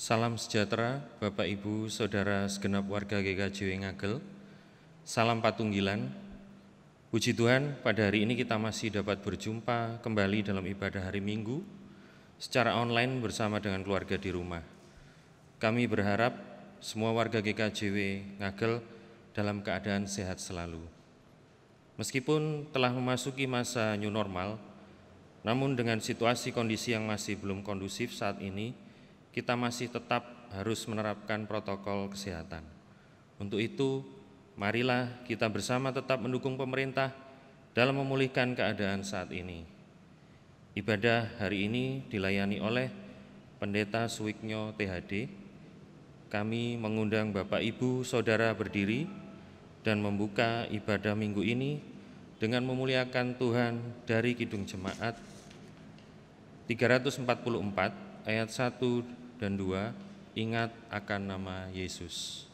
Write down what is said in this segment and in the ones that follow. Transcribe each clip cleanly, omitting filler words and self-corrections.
Salam sejahtera Bapak Ibu Saudara segenap warga GKJW Ngagel. Salam Patunggilan. Puji Tuhan, pada hari ini kita masih dapat berjumpa kembali dalam ibadah hari Minggu secara online bersama dengan keluarga di rumah. Kami berharap semua warga GKJW Ngagel dalam keadaan sehat selalu. Meskipun telah memasuki masa new normal, namun dengan situasi kondisi yang masih belum kondusif saat ini, kita masih tetap harus menerapkan protokol kesehatan. Untuk itu, marilah kita bersama tetap mendukung pemerintah dalam memulihkan keadaan saat ini. Ibadah hari ini dilayani oleh Pendeta Suwiknyo THD. Kami mengundang Bapak Ibu Saudara berdiri dan membuka ibadah minggu ini dengan memuliakan Tuhan dari Kidung Jemaat 344 ayat 1 dan 2, ingat akan nama Yesus.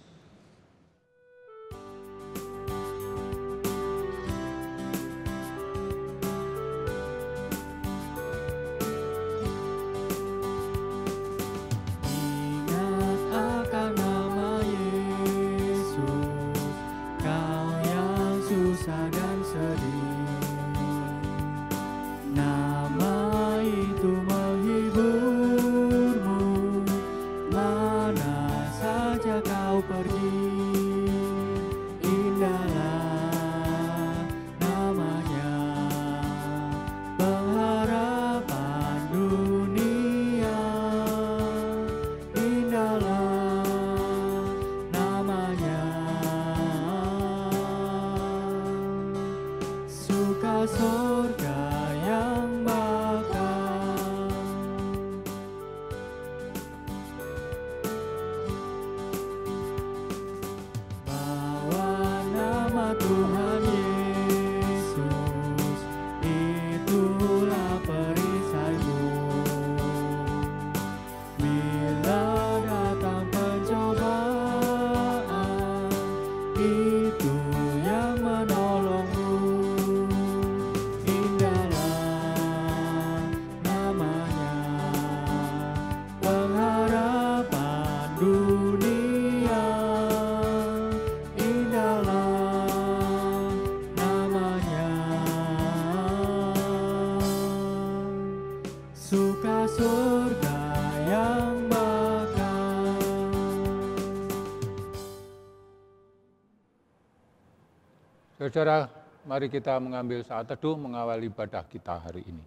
Saudara, mari kita mengambil saat teduh mengawal ibadah kita hari ini.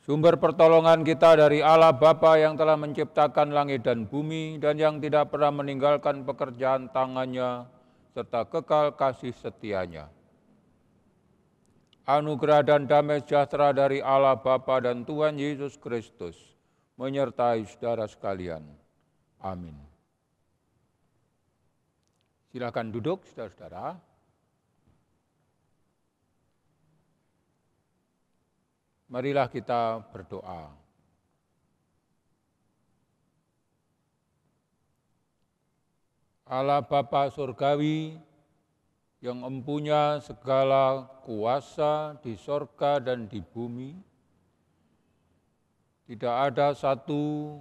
Sumber pertolongan kita dari Allah Bapa yang telah menciptakan langit dan bumi dan yang tidak pernah meninggalkan pekerjaan tangannya serta kekal kasih setianya. Anugerah dan damai sejahtera dari Allah Bapa dan Tuhan Yesus Kristus menyertai saudara sekalian. Amin. Silakan duduk, saudara-saudara. Marilah kita berdoa. Allah Bapa Surgawi yang mempunyai segala kuasa di sorga dan di bumi, tidak ada satu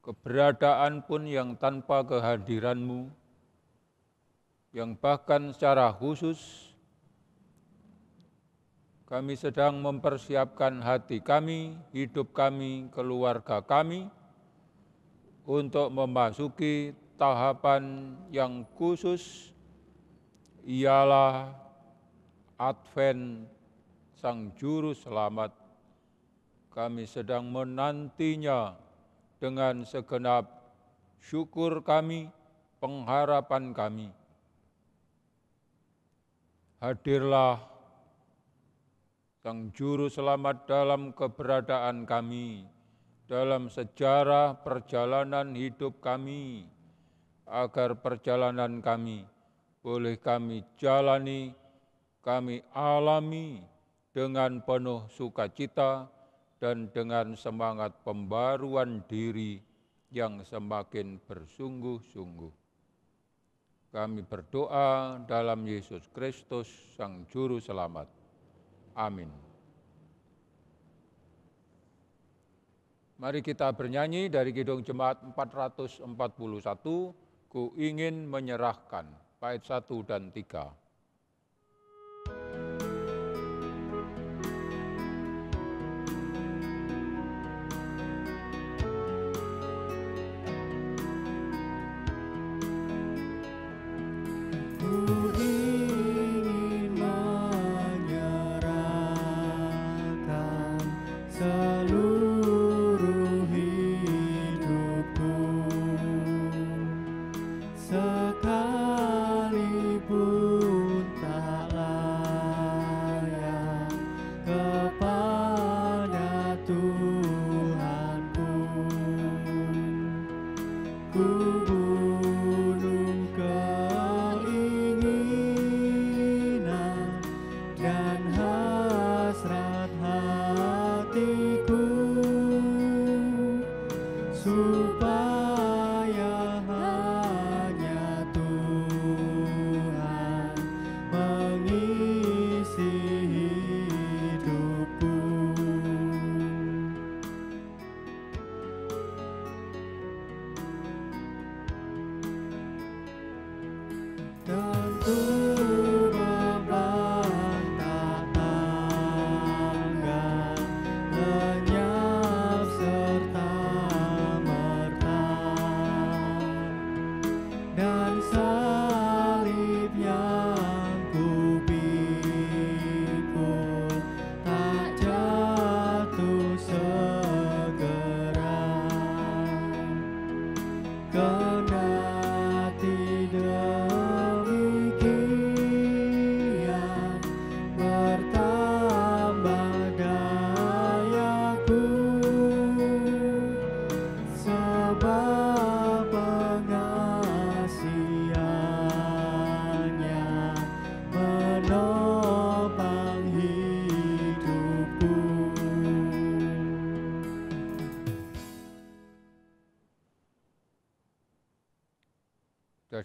keberadaan pun yang tanpa kehadiran-Mu, yang bahkan secara khusus kami sedang mempersiapkan hati kami, hidup kami, keluarga kami, untuk memasuki tahapan yang khusus, ialah Advent Sang Juru Selamat. Kami sedang menantinya dengan segenap syukur kami, pengharapan kami. Hadirlah Sang Juru Selamat dalam keberadaan kami, dalam sejarah perjalanan hidup kami, agar perjalanan kami boleh kami jalani, kami alami dengan penuh sukacita dan dengan semangat pembaruan diri yang semakin bersungguh-sungguh. Kami berdoa dalam Yesus Kristus, Sang Juru Selamat. Amin. Mari kita bernyanyi dari Kidung Jemaat 441, Ku ingin menyerahkan, bait 1 dan 3.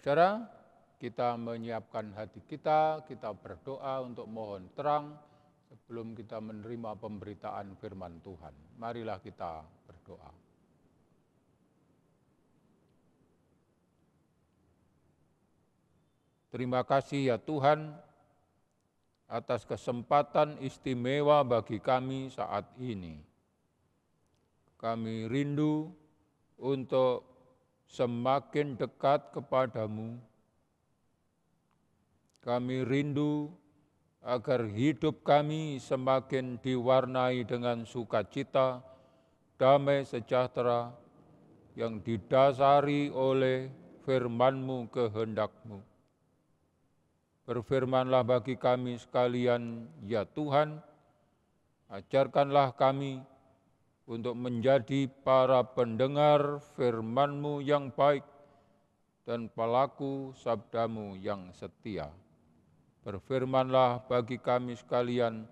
Saudara, kita menyiapkan hati kita berdoa untuk mohon terang sebelum kita menerima pemberitaan firman Tuhan. Marilah kita berdoa. Terima kasih ya Tuhan atas kesempatan istimewa bagi kami saat ini. Kami rindu untuk semakin dekat kepadamu. Kami rindu agar hidup kami semakin diwarnai dengan sukacita, damai sejahtera yang didasari oleh firman-Mu kehendak-Mu. Berfirmanlah bagi kami sekalian, ya Tuhan, ajarkanlah kami untuk menjadi para pendengar firman-Mu yang baik dan pelaku sabda-Mu yang setia. Berfirmanlah bagi kami sekalian,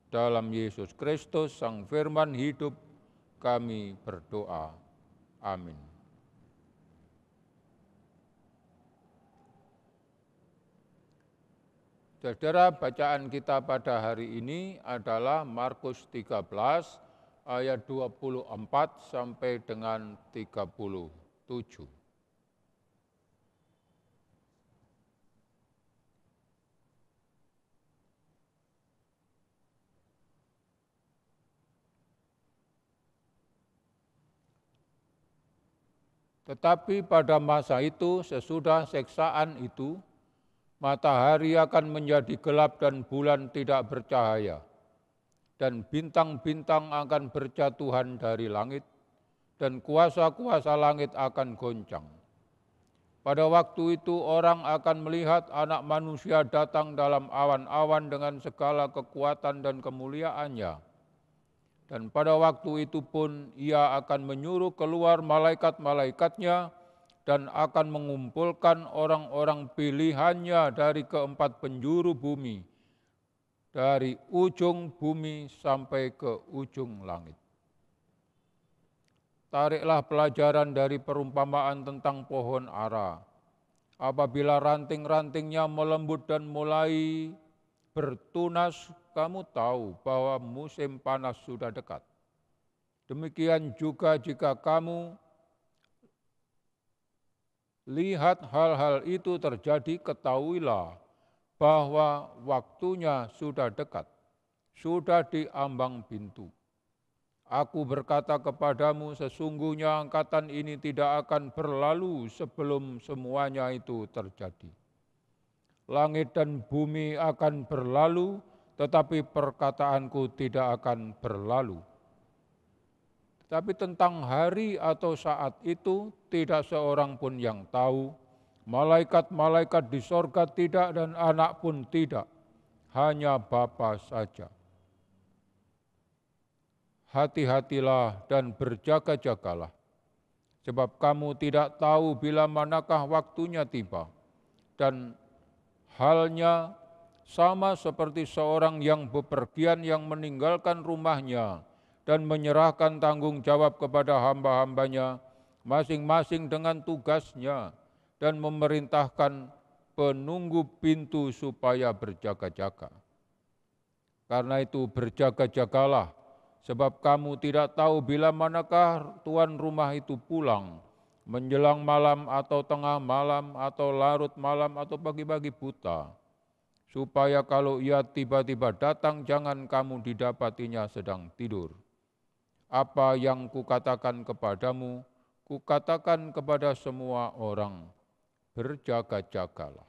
dalam Yesus Kristus, Sang Firman hidup, kami berdoa. Amin. Saudara, bacaan kita pada hari ini adalah Markus 13, ayat 24 sampai dengan 37. Tetapi pada masa itu, sesudah siksaan itu, matahari akan menjadi gelap dan bulan tidak bercahaya, dan bintang-bintang akan berjatuhan dari langit, dan kuasa-kuasa langit akan goncang. Pada waktu itu orang akan melihat Anak Manusia datang dalam awan-awan dengan segala kekuatan dan kemuliaannya. Dan pada waktu itu pun ia akan menyuruh keluar malaikat-malaikatnya dan akan mengumpulkan orang-orang pilihannya dari keempat penjuru bumi dari ujung bumi sampai ke ujung langit. Tariklah pelajaran dari perumpamaan tentang pohon ara. Apabila ranting-rantingnya melembut dan mulai bertunas, kamu tahu bahwa musim panas sudah dekat. Demikian juga jika kamu lihat hal-hal itu terjadi, ketahuilah bahwa waktunya sudah dekat, sudah di ambang pintu. Aku berkata kepadamu, sesungguhnya angkatan ini tidak akan berlalu sebelum semuanya itu terjadi. Langit dan bumi akan berlalu, tetapi perkataanku tidak akan berlalu. Tapi tentang hari atau saat itu tidak seorang pun yang tahu, malaikat-malaikat di sorga tidak dan anak pun tidak, hanya Bapa saja. Hati-hatilah dan berjaga-jagalah, sebab kamu tidak tahu bila manakah waktunya tiba. Dan halnya sama seperti seorang yang bepergian yang meninggalkan rumahnya dan menyerahkan tanggung jawab kepada hamba-hambanya, masing-masing dengan tugasnya, dan memerintahkan penunggu pintu supaya berjaga-jaga. Karena itu berjaga-jagalah, sebab kamu tidak tahu bila manakah tuan rumah itu pulang, menjelang malam atau tengah malam atau larut malam atau pagi-pagi buta, supaya kalau ia tiba-tiba datang jangan kamu didapatinya sedang tidur. Apa yang kukatakan kepadamu, kukatakan kepada semua orang, berjaga-jagalah.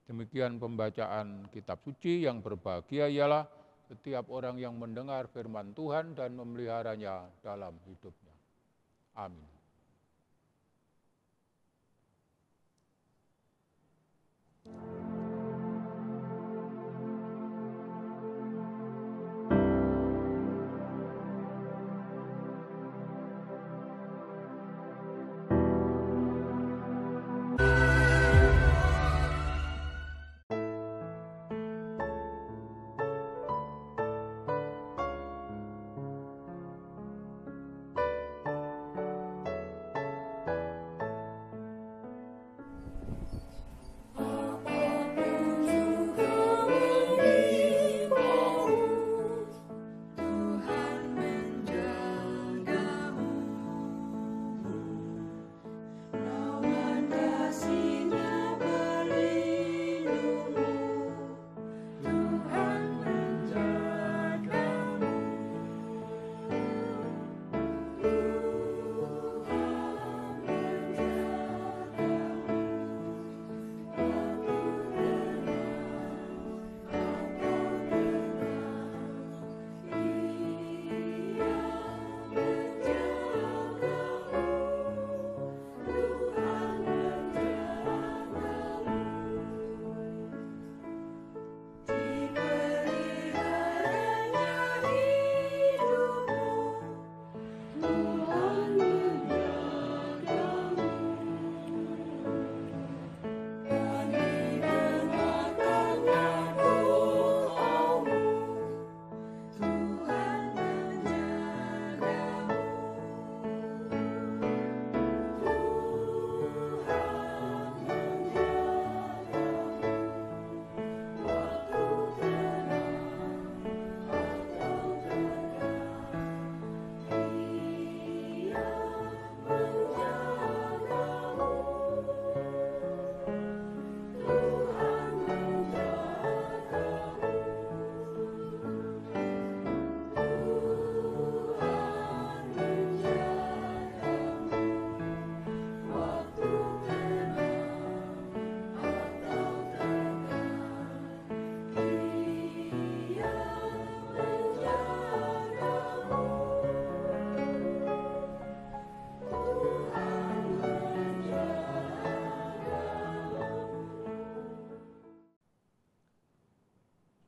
Demikian pembacaan kitab suci. Yang berbahagia ialah setiap orang yang mendengar firman Tuhan dan memeliharanya dalam hidupnya. Amin.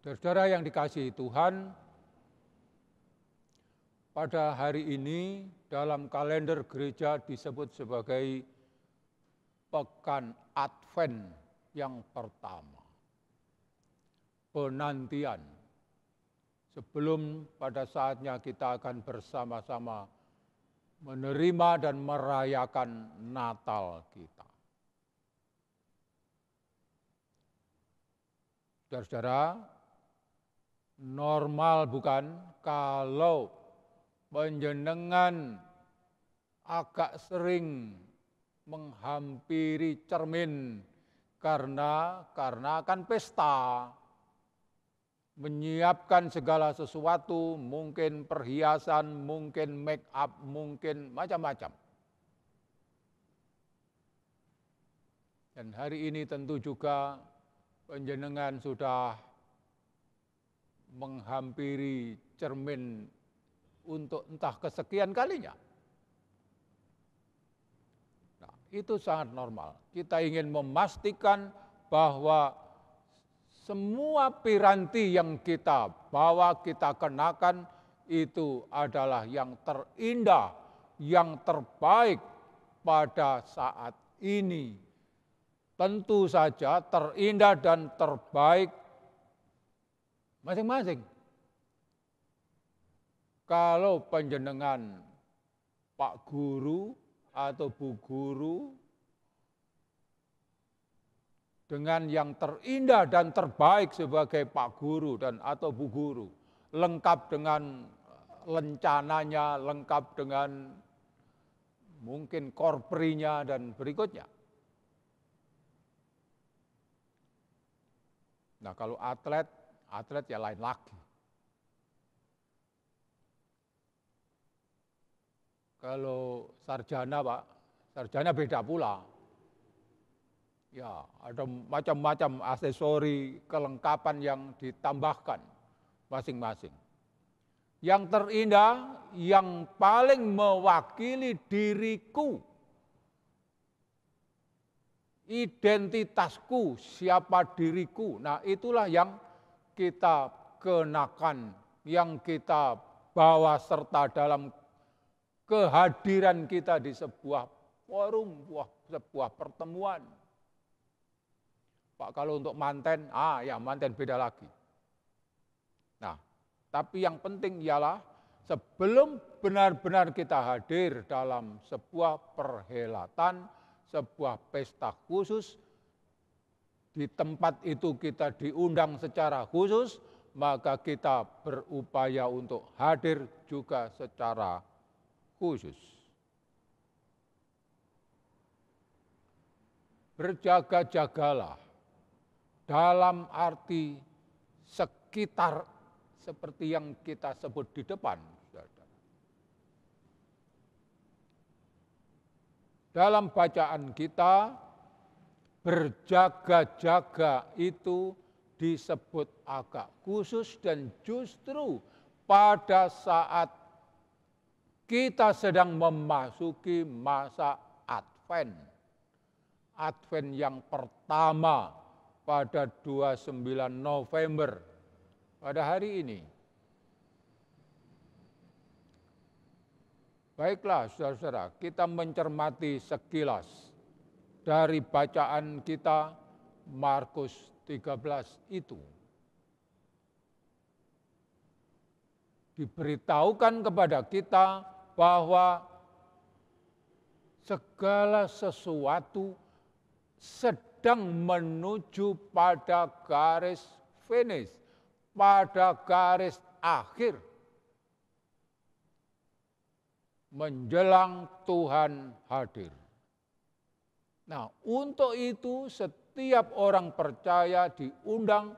Saudara yang dikasihi Tuhan, pada hari ini dalam kalender gereja disebut sebagai pekan Advent yang pertama. Penantian sebelum pada saatnya kita akan bersama-sama menerima dan merayakan Natal kita. Saudara-saudara, normal bukan kalau panjenengan agak sering menghampiri cermin karena akan pesta, menyiapkan segala sesuatu, mungkin perhiasan, mungkin make up, mungkin macam-macam. Dan hari ini tentu juga panjenengan sudah menghampiri cermin untuk entah kesekian kalinya. Nah, itu sangat normal. Kita ingin memastikan bahwa semua piranti yang kita bawa, kita kenakan, itu adalah yang terindah, yang terbaik pada saat ini. Tentu saja terindah dan terbaik masing-masing. Kalau panjenengan Pak Guru atau Bu Guru dengan yang terindah dan terbaik sebagai Pak Guru dan atau Bu Guru, lengkap dengan lencananya, lengkap dengan mungkin korprinya dan berikutnya. Nah, kalau atlet ya lain lagi. Kalau sarjana Pak, sarjana beda pula. Ya, ada macam-macam aksesori, kelengkapan yang ditambahkan masing-masing. Yang terindah, yang paling mewakili diriku, identitasku, siapa diriku. Nah, itulah yang kita kenakan, yang kita bawa serta dalam kehadiran kita di sebuah forum, sebuah pertemuan. Pak, kalau untuk manten, ya manten beda lagi. Nah, tapi yang penting ialah sebelum benar-benar kita hadir dalam sebuah perhelatan, sebuah pesta khusus, di tempat itu kita diundang secara khusus, maka kita berupaya untuk hadir juga secara khusus. Berjaga-jagalah dalam arti sekitar seperti yang kita sebut di depan. Dalam bacaan kita, berjaga-jaga itu disebut agak khusus dan justru pada saat kita sedang memasuki masa Advent. Advent yang pertama pada 29 November, pada hari ini. Baiklah saudara-saudara, kita mencermati sekilas dari bacaan kita Markus 13 itu. Diberitahukan kepada kita bahwa segala sesuatu sedang menuju pada garis finish, pada garis akhir. Menjelang Tuhan hadir. Nah, untuk itu setiap orang percaya diundang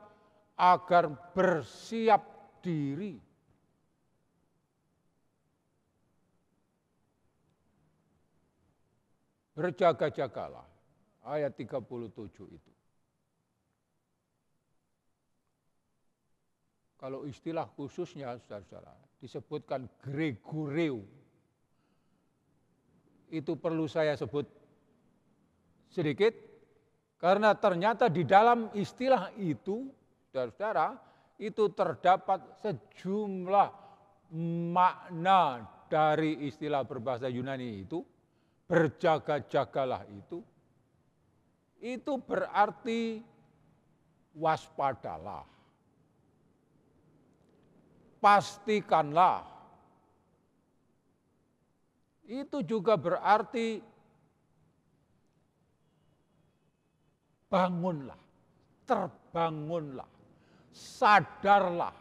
agar bersiap diri. Berjaga-jagalah, ayat 37 itu. Kalau istilah khususnya, saudara-saudara, disebutkan Gregoreu. Itu perlu saya sebut sedikit, karena ternyata di dalam istilah itu, saudara-saudara, itu terdapat sejumlah makna dari istilah berbahasa Yunani itu, berjaga-jagalah itu. itu berarti waspadalah, pastikanlah. Itu juga berarti bangunlah, terbangunlah, sadarlah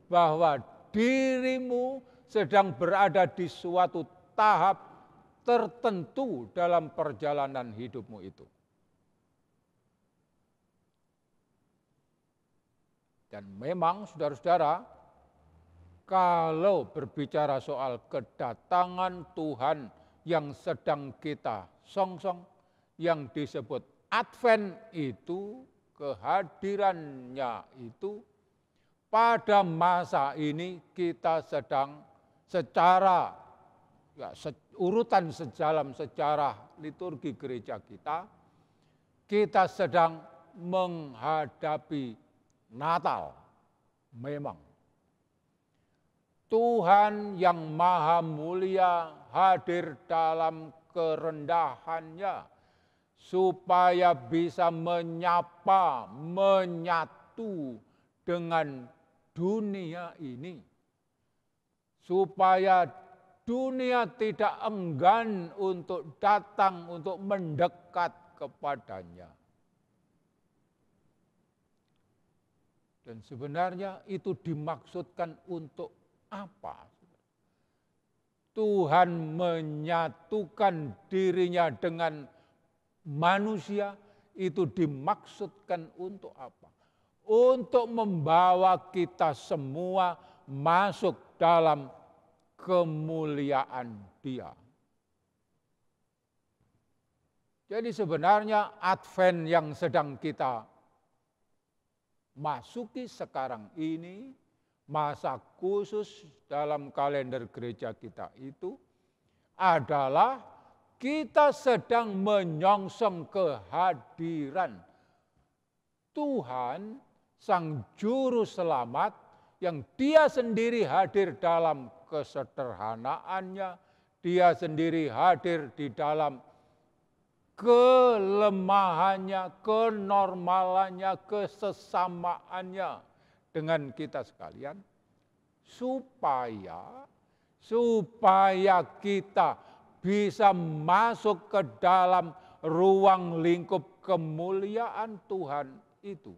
bahwa dirimu sedang berada di suatu tahap tertentu dalam perjalanan hidupmu itu. Dan memang saudara-saudara, kalau berbicara soal kedatangan Tuhan yang sedang kita songsong, yang disebut Advent itu, kehadirannya itu, pada masa ini kita sedang secara urutan dalam sejarah liturgi gereja kita sedang menghadapi Natal. Memang Tuhan yang maha mulia hadir dalam kerendahannya supaya bisa menyapa, menyatu dengan dunia ini. Supaya dunia tidak enggan untuk datang, untuk mendekat kepadanya. Dan sebenarnya itu dimaksudkan untuk apa? Tuhan menyatukan dirinya dengan manusia, itu dimaksudkan untuk apa? Untuk membawa kita semua masuk dalam kemuliaan Dia. Jadi sebenarnya Advent yang sedang kita masuki sekarang ini, masa khusus dalam kalender gereja kita itu adalah kita sedang menyongsong kehadiran Tuhan, Sang Juru Selamat, yang Dia sendiri hadir dalam kesederhanaannya, Dia sendiri hadir di dalam kelemahannya, kenormalannya, kesesamaannya dengan kita sekalian, supaya kita bisa masuk ke dalam ruang lingkup kemuliaan Tuhan itu.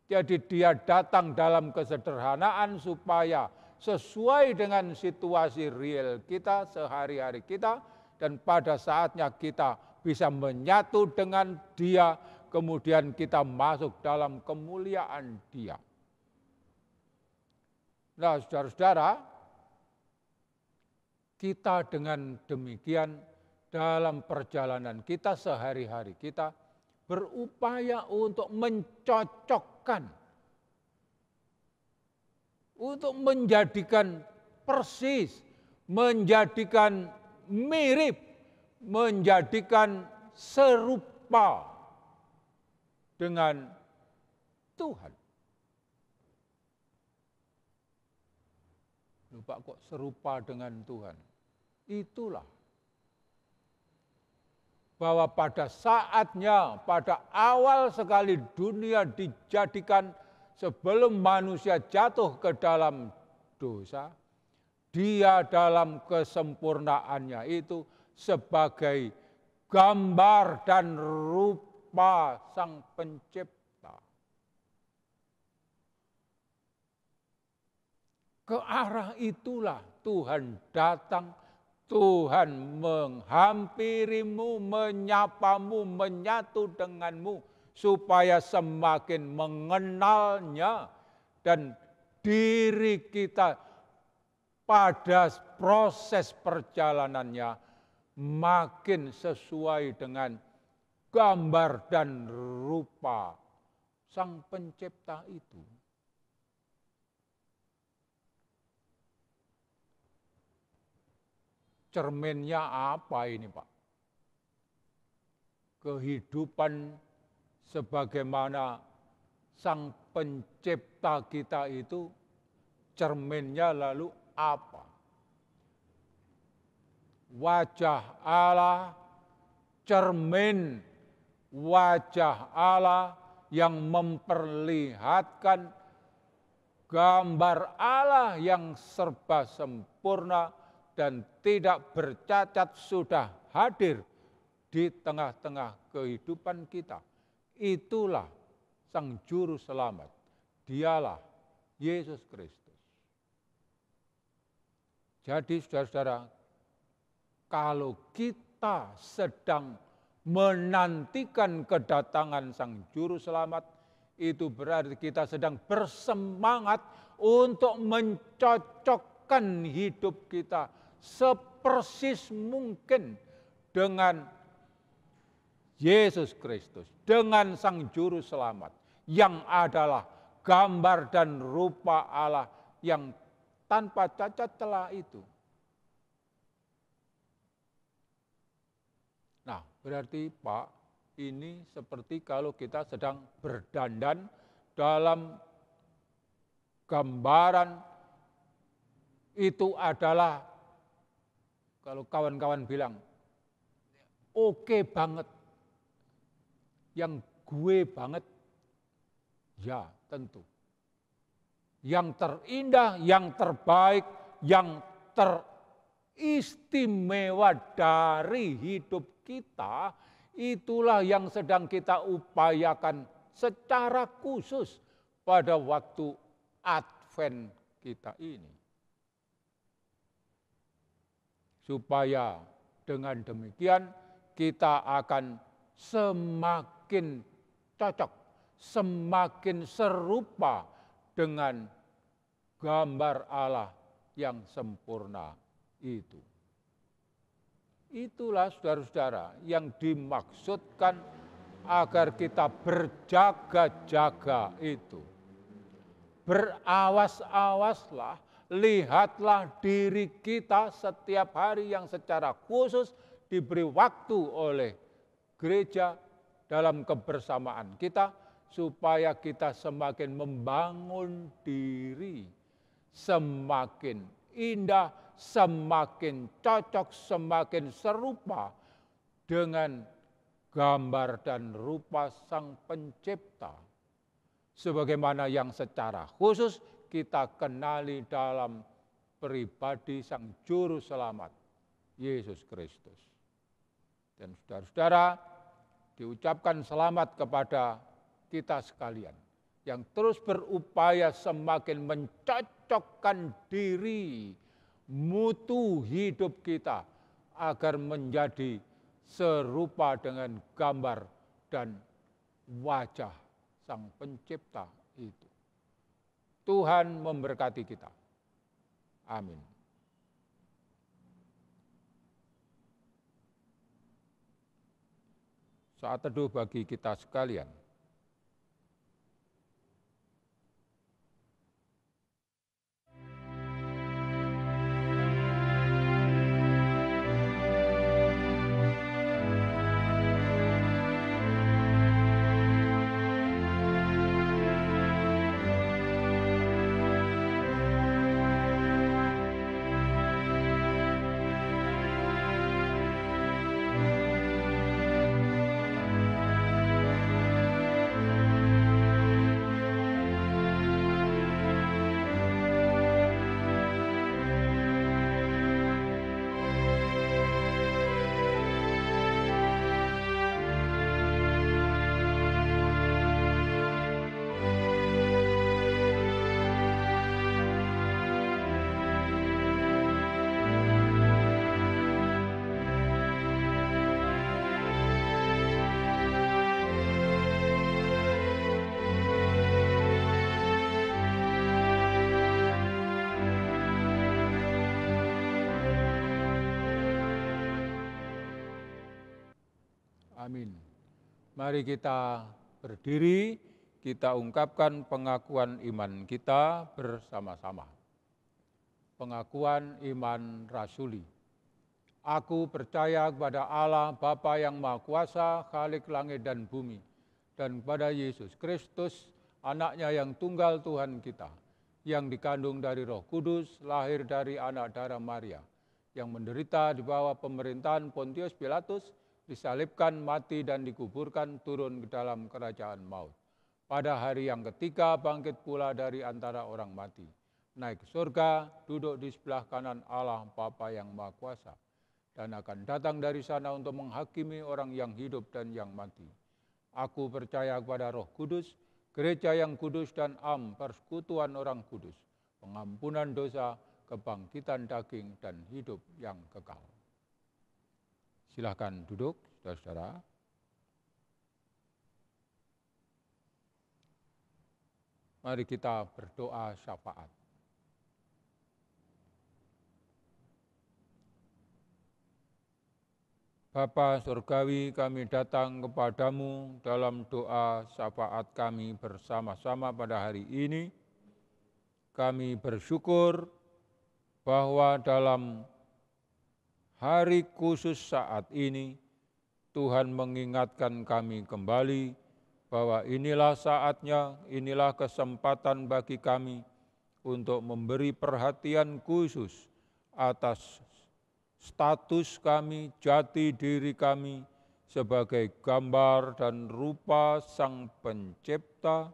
Jadi Dia datang dalam kesederhanaan supaya sesuai dengan situasi real kita, sehari-hari kita, dan pada saatnya kita bisa menyatu dengan Dia, kemudian kita masuk dalam kemuliaan Dia. Nah, saudara-saudara, kita dengan demikian dalam perjalanan kita sehari-hari kita berupaya untuk mencocokkan, untuk menjadikan persis, menjadikan mirip, menjadikan serupa dengan Tuhan. Lupa kok serupa dengan Tuhan. Itulah bahwa pada saatnya, pada awal sekali dunia dijadikan sebelum manusia jatuh ke dalam dosa, Dia dalam kesempurnaannya itu sebagai gambar dan rupa Sang Pencipta. Ke arah itulah Tuhan datang, Tuhan menghampirimu, menyapamu, menyatu denganmu, supaya semakin mengenalnya dan diri kita pada proses perjalanannya makin sesuai dengan gambar dan rupa Sang Pencipta itu. Cerminnya apa ini, Pak? Kehidupan sebagaimana Sang Pencipta kita itu, cerminnya lalu apa? Wajah Allah cermin wajah Allah yang memperlihatkan gambar Allah yang serba sempurna dan tidak bercacat sudah hadir di tengah-tengah kehidupan kita. Itulah Sang Juru Selamat. Dialah Yesus Kristus. Jadi saudara-saudara, kalau kita sedang menantikan kedatangan Sang Juru Selamat, itu berarti kita sedang bersemangat untuk mencocokkan hidup kita sepersis mungkin dengan Yesus Kristus, dengan Sang Juru Selamat, yang adalah gambar dan rupa Allah yang tanpa cacat celah itu. Nah, berarti Pak, ini seperti kalau kita sedang berdandan dalam gambaran itu adalah, kalau kawan-kawan bilang, oke banget, yang gue banget, ya tentu. Yang terindah, yang terbaik, yang teristimewa dari hidup kita, itulah yang sedang kita upayakan secara khusus pada waktu Advent kita ini. Supaya dengan demikian kita akan semakin cocok, semakin serupa dengan gambar Allah yang sempurna itu. Itulah saudara-saudara yang dimaksudkan agar kita berjaga-jaga itu. Berawas-awaslah, lihatlah diri kita setiap hari yang secara khusus diberi waktu oleh gereja dalam kebersamaan kita, supaya kita semakin membangun diri, semakin indah, semakin cocok, semakin serupa dengan gambar dan rupa Sang Pencipta. Sebagaimana yang secara khusus kita kenali dalam pribadi Sang Juru Selamat, Yesus Kristus. Dan saudara-saudara, diucapkan selamat kepada kita sekalian yang terus berupaya semakin mencocokkan diri, mutu hidup kita agar menjadi serupa dengan gambar dan wajah Sang Pencipta itu. Tuhan memberkati kita. Amin. Saat teduh bagi kita sekalian. Amin. Mari kita berdiri, kita ungkapkan pengakuan iman kita bersama-sama. Pengakuan iman rasuli. Aku percaya kepada Allah Bapa yang Maha Kuasa, Khalik langit dan bumi, dan kepada Yesus Kristus, anaknya yang tunggal Tuhan kita, yang dikandung dari Roh Kudus, lahir dari anak darah Maria, yang menderita di bawah pemerintahan Pontius Pilatus, disalibkan, mati, dan dikuburkan, turun ke dalam kerajaan maut. Pada hari yang ketiga bangkit pula dari antara orang mati, naik ke surga, duduk di sebelah kanan Allah Bapa yang Maha Kuasa, dan akan datang dari sana untuk menghakimi orang yang hidup dan yang mati. Aku percaya kepada Roh Kudus, gereja yang kudus dan persekutuan orang kudus, pengampunan dosa, kebangkitan daging, dan hidup yang kekal. Silakan duduk, saudara-saudara. Mari kita berdoa syafaat. Bapa Surgawi, kami datang kepadamu dalam doa syafaat kami bersama-sama pada hari ini. Kami bersyukur bahwa dalam hari khusus saat ini, Tuhan mengingatkan kami kembali bahwa inilah saatnya, inilah kesempatan bagi kami untuk memberi perhatian khusus atas status kami, jati diri kami sebagai gambar dan rupa Sang Pencipta.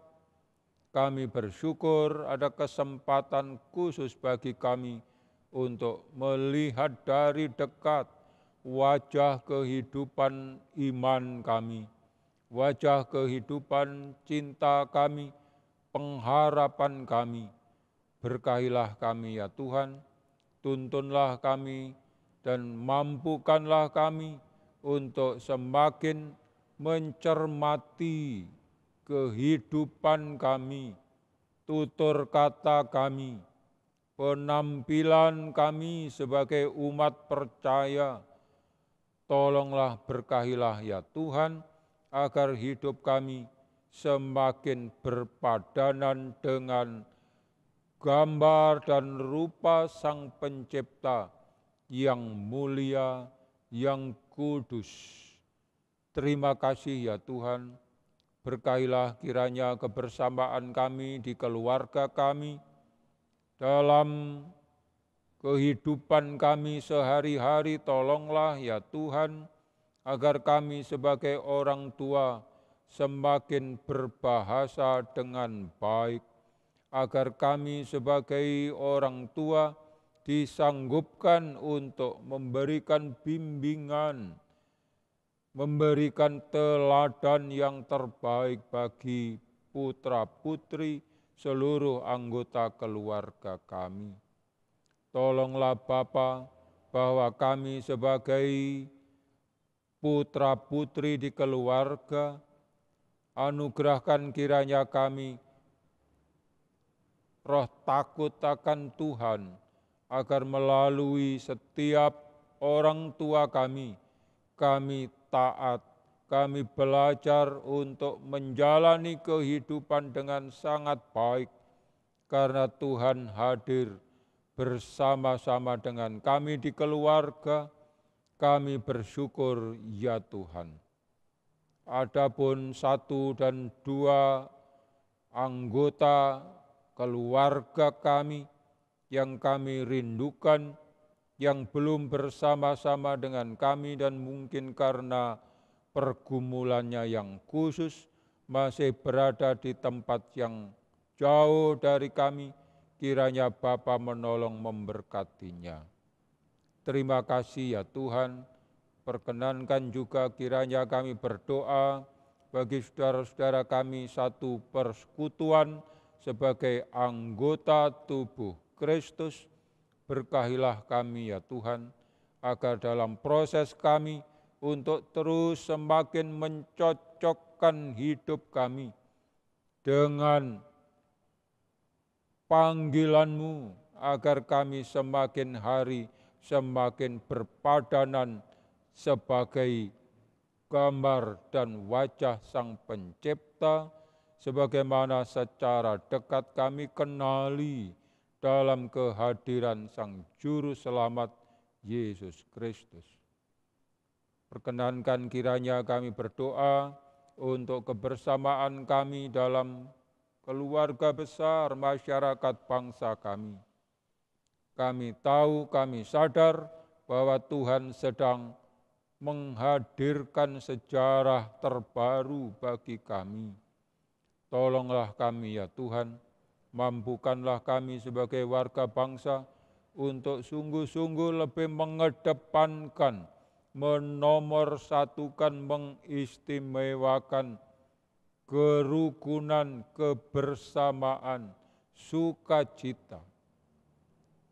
Kami bersyukur ada kesempatan khusus bagi kami untuk melihat dari dekat wajah kehidupan iman kami, wajah kehidupan cinta kami, pengharapan kami. Berkahilah kami ya Tuhan, tuntunlah kami dan mampukanlah kami untuk semakin mencermati kehidupan kami, tutur kata kami, penampilan kami sebagai umat percaya. Tolonglah, berkahilah ya Tuhan, agar hidup kami semakin berpadanan dengan gambar dan rupa Sang Pencipta yang mulia, yang kudus. Terima kasih ya Tuhan, berkahilah kiranya kebersamaan kami di keluarga kami, dalam kehidupan kami sehari-hari. Tolonglah ya Tuhan, agar kami sebagai orang tua semakin berbahasa dengan baik, agar kami sebagai orang tua disanggupkan untuk memberikan bimbingan, memberikan teladan yang terbaik bagi putra-putri seluruh anggota keluarga kami. Tolonglah Bapa, bahwa kami sebagai putra-putri di keluarga, anugerahkan kiranya kami roh takut akan Tuhan, agar melalui setiap orang tua kami taat, kami belajar untuk menjalani kehidupan dengan sangat baik, karena Tuhan hadir bersama-sama dengan kami di keluarga. Kami bersyukur ya Tuhan. Adapun 1 dan 2 anggota keluarga kami yang kami rindukan, yang belum bersama-sama dengan kami dan mungkin karena pergumulannya yang khusus masih berada di tempat yang jauh dari kami, kiranya Bapa menolong memberkatinya. Terima kasih ya Tuhan, perkenankan juga kiranya kami berdoa bagi saudara-saudara kami satu persekutuan sebagai anggota tubuh Kristus. Berkahilah kami ya Tuhan, agar dalam proses kami untuk terus semakin mencocokkan hidup kami dengan panggilan-Mu, agar kami semakin hari semakin berpadanan sebagai gambar dan wajah Sang Pencipta, sebagaimana secara dekat kami kenali dalam kehadiran Sang Juru Selamat Yesus Kristus. Perkenankan kiranya kami berdoa untuk kebersamaan kami dalam keluarga besar masyarakat bangsa kami. Kami tahu, kami sadar bahwa Tuhan sedang menghadirkan sejarah terbaru bagi kami. Tolonglah kami ya Tuhan, mampukanlah kami sebagai warga bangsa untuk sungguh-sungguh lebih mengedepankan, menomorsatukan, mengistimewakan kerukunan, kebersamaan, sukacita.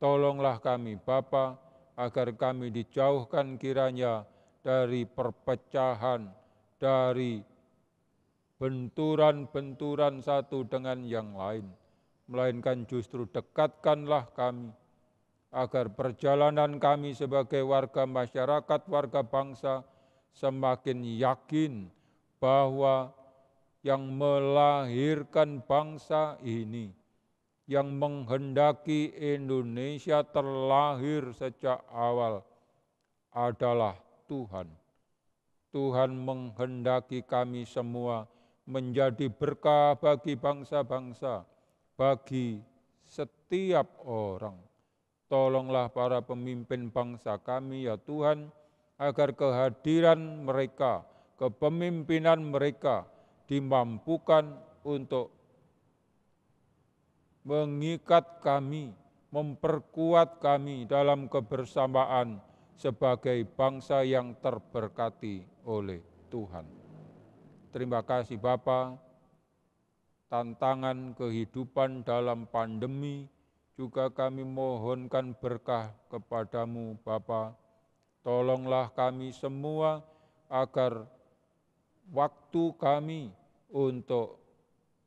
Tolonglah kami Bapa, agar kami dijauhkan kiranya dari perpecahan, dari benturan-benturan satu dengan yang lain, melainkan justru dekatkanlah kami, agar perjalanan kami sebagai warga masyarakat, warga bangsa, semakin yakin bahwa yang melahirkan bangsa ini, yang menghendaki Indonesia terlahir sejak awal adalah Tuhan. Tuhan menghendaki kami semua menjadi berkah bagi bangsa-bangsa, bagi setiap orang. Tolonglah para pemimpin bangsa kami ya Tuhan, agar kehadiran mereka, kepemimpinan mereka dimampukan untuk mengikat kami, memperkuat kami dalam kebersamaan sebagai bangsa yang terberkati oleh Tuhan. Terima kasih Bapa. Tantangan kehidupan dalam pandemi juga kami mohonkan berkah kepadamu Bapa. Tolonglah kami semua agar waktu kami untuk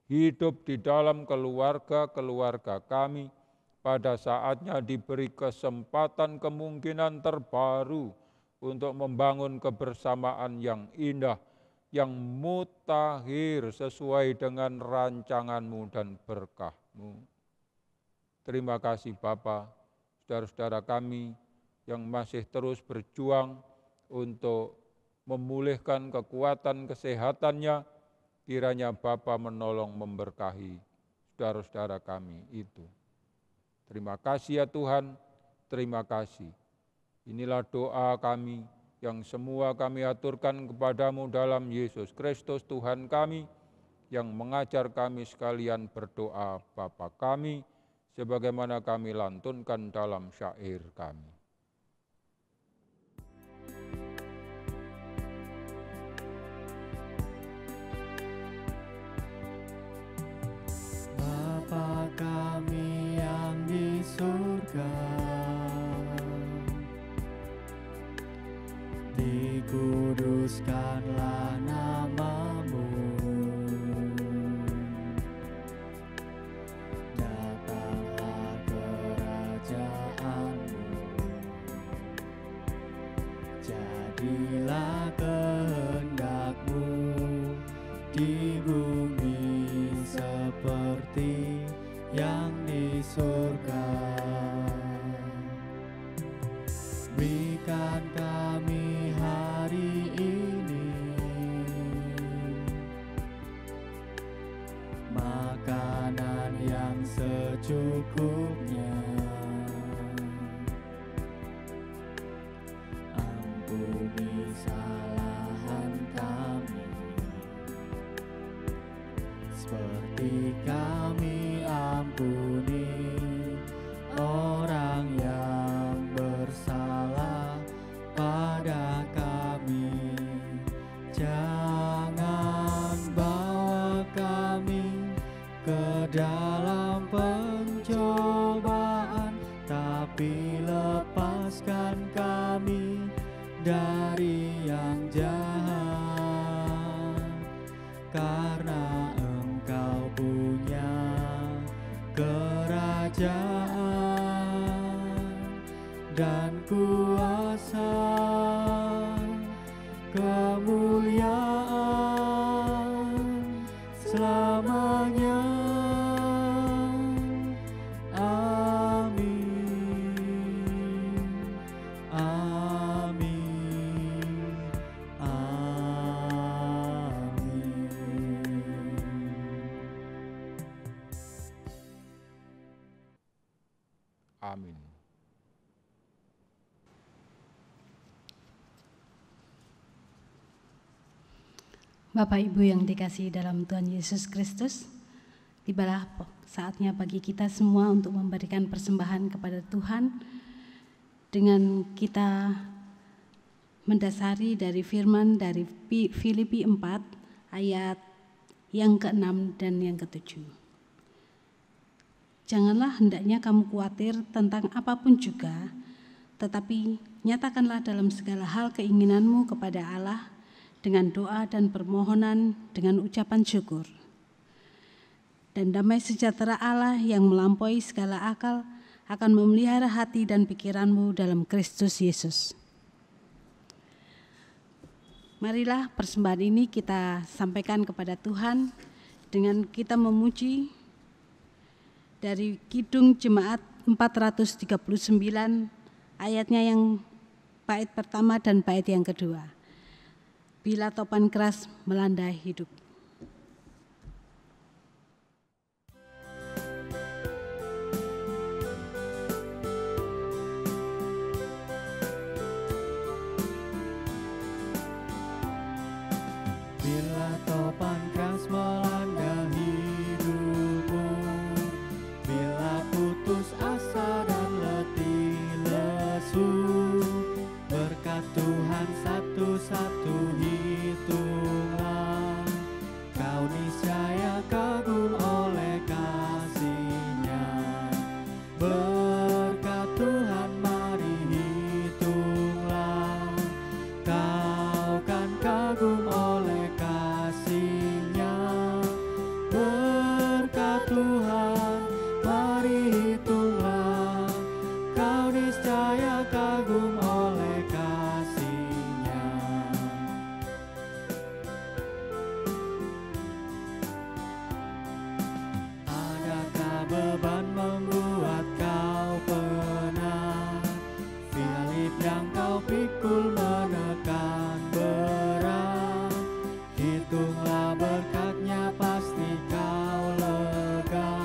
hidup di dalam keluarga-keluarga kami pada saatnya diberi kesempatan, kemungkinan terbaru untuk membangun kebersamaan yang indah, yang mutakhir sesuai dengan rancangan-Mu dan berkah-Mu. Terima kasih Bapa, saudara-saudara kami yang masih terus berjuang untuk memulihkan kekuatan kesehatannya, kiranya Bapa menolong memberkahi saudara-saudara kami itu. Terima kasih ya Tuhan, terima kasih. Inilah doa kami yang semua kami aturkan kepadamu dalam Yesus Kristus Tuhan kami, yang mengajar kami sekalian berdoa Bapa kami, sebagaimana kami lantunkan dalam syair kami. Bapa kami yang di surga, dikuduskanlah nama-Mu, datanglah kerajaan-Mu, jadilah kehendak-Mu di bumi seperti yang di surga. Berikan kami hari ini makanan yang secukupnya. Ampuni kesalahan kami, seperti kami ampuni orang yang bersalah pada kami. Jangan bawa kami ke dalam pencobaan, tapi lepaskan kami dari yang jahat, karena Engkau punya kerajaan dan kuasa, kemuliaan selamanya. Amin. Amin. Amin. Amin. Bapak Ibu yang dikasihi dalam Tuhan Yesus Kristus, tibalah saatnya bagi kita semua untuk memberikan persembahan kepada Tuhan dengan kita mendasari dari firman dari Filipi 4 ayat yang ke-6 dan yang ke-7. Janganlah hendaknya kamu khawatir tentang apapun juga, tetapi nyatakanlah dalam segala hal keinginanmu kepada Allah dengan doa dan permohonan dengan ucapan syukur. Dan damai sejahtera Allah yang melampaui segala akal akan memelihara hati dan pikiranmu dalam Kristus Yesus. Marilah persembahan ini kita sampaikan kepada Tuhan dengan kita memuji dari Kidung Jemaat 439 ayatnya yang bait pertama dan bait yang kedua. Bila topan keras melanda hidup. Bila topan keras melanda hidupmu, bila putus asa dan letih lesu, berkat Tuhan satu-satu hitunglah, kau niscaya kagum oleh kasih-Nya. Berkat Tuhan mari hitunglah, kau kan kagum oleh kasih-Nya. Berkat Tuhan mari hitunglah, kau niscaya kagum oleh kasih-Nya. Adakah beban membuat kau penat? Filip yang kau pikul menekan berat. Hitunglah berkat-Nya pasti kau lega,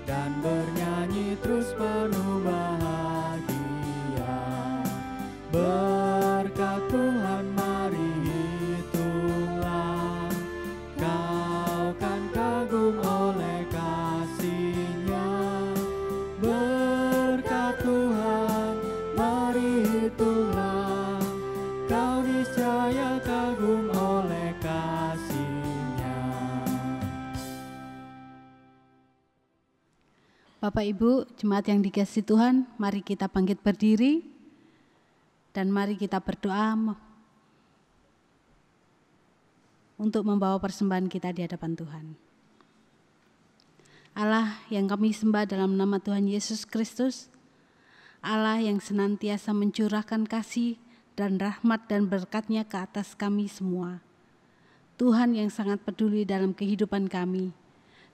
dan bernyanyi terus penuh bahagia. Berkat Tuhan mari hitunglah, kau kan kagum oleh kasih-Nya. Berkat Tuhan mari hitunglah, kau niscaya kagum oleh kasih-Nya. Bapak Ibu, jemaat yang dikasihi Tuhan, mari kita bangkit berdiri dan mari kita berdoa untuk membawa persembahan kita di hadapan Tuhan. Allah yang kami sembah dalam nama Tuhan Yesus Kristus, Allah yang senantiasa mencurahkan kasih dan rahmat dan berkat-Nya ke atas kami semua. Tuhan yang sangat peduli dalam kehidupan kami,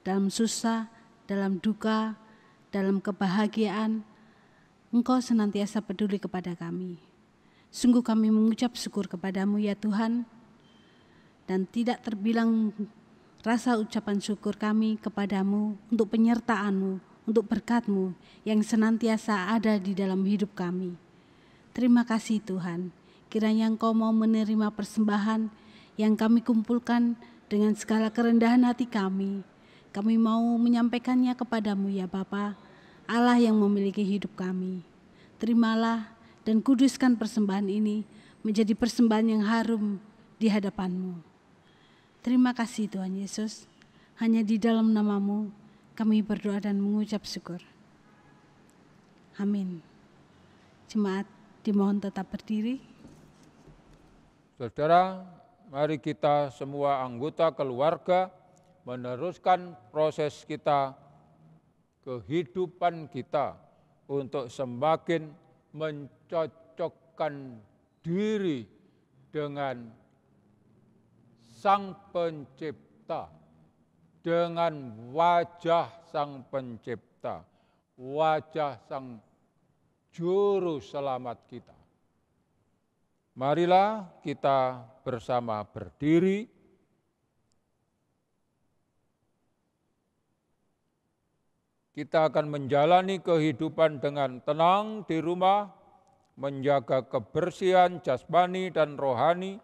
dalam susah, dalam duka, dalam kebahagiaan, Engkau senantiasa peduli kepada kami. Sungguh kami mengucap syukur kepadamu ya Tuhan, dan tidak terbilang rasa ucapan syukur kami kepadamu untuk penyertaan-Mu, untuk berkat-Mu yang senantiasa ada di dalam hidup kami. Terima kasih Tuhan, kiranya Engkau mau menerima persembahan yang kami kumpulkan dengan segala kerendahan hati kami. Kami mau menyampaikannya kepadamu ya Bapa, Allah yang memiliki hidup kami. Terimalah dan kuduskan persembahan ini menjadi persembahan yang harum di hadapan-Mu. Terima kasih Tuhan Yesus, hanya di dalam nama-Mu kami berdoa dan mengucap syukur. Amin. Jemaat dimohon tetap berdiri. Saudara, mari kita semua anggota keluarga meneruskan proses kita, kehidupan kita untuk semakin mencocokkan diri dengan Sang Pencipta, dengan wajah Sang Pencipta, wajah Sang Juru Selamat kita. Marilah kita bersama berdiri. Kita akan menjalani kehidupan dengan tenang di rumah, menjaga kebersihan jasmani dan rohani,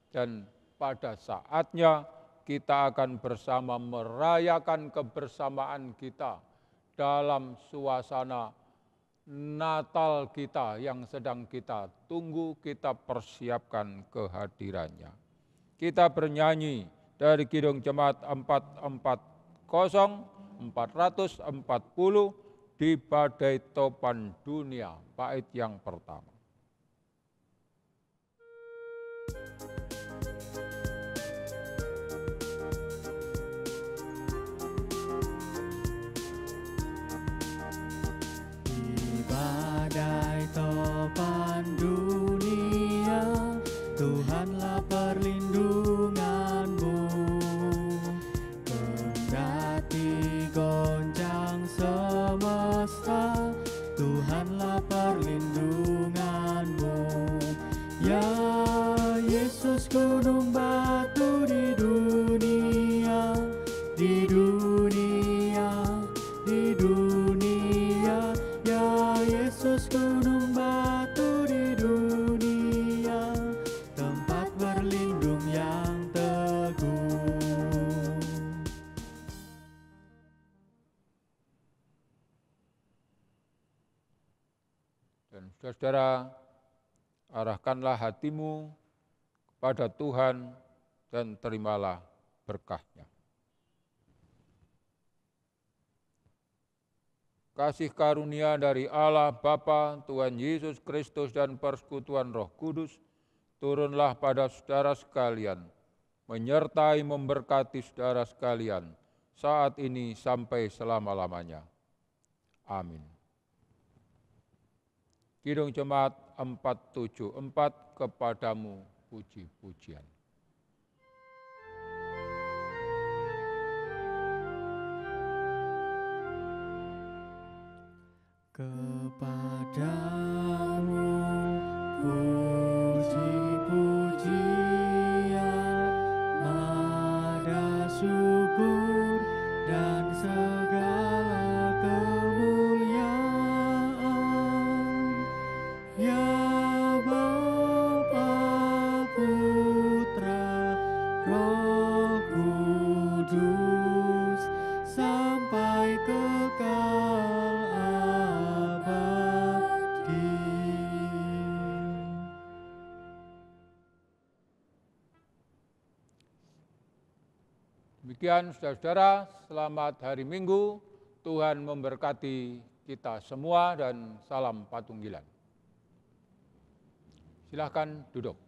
dan pada saatnya kita akan bersama merayakan kebersamaan kita dalam suasana Natal kita yang sedang kita tunggu, kita persiapkan kehadirannya. Kita bernyanyi dari Kidung Jemaat 440 di Badai Topan Dunia, bait yang pertama. Badai topan dunia, Tuhanlah perlindunganmu. Kendati goncang semesta, Tuhanlah perlindunganmu. Ya Yesus, gunung batu di dunia, di dunia, di dunia. Ya Yesus, gunung batu di dunia, tempat berlindung yang teguh. Dan saudara, arahkanlah hatimu kepada Tuhan dan terimalah berkah-Nya. Kasih karunia dari Allah Bapa, Tuhan Yesus Kristus dan persekutuan Roh Kudus turunlah pada saudara sekalian, menyertai memberkati saudara sekalian saat ini sampai selama-lamanya. Amin. Kidung Jemaat 474, kepadamu puji-pujian. Kepadamu puji-pujian, nada syukur dan segala kemuliaan. Ya Bapa, Putra, Roh Kudus, sampai kekal abadi. Demikian saudara-saudara, selamat hari Minggu. Tuhan memberkati kita semua dan salam Patunggilan. Silakan duduk.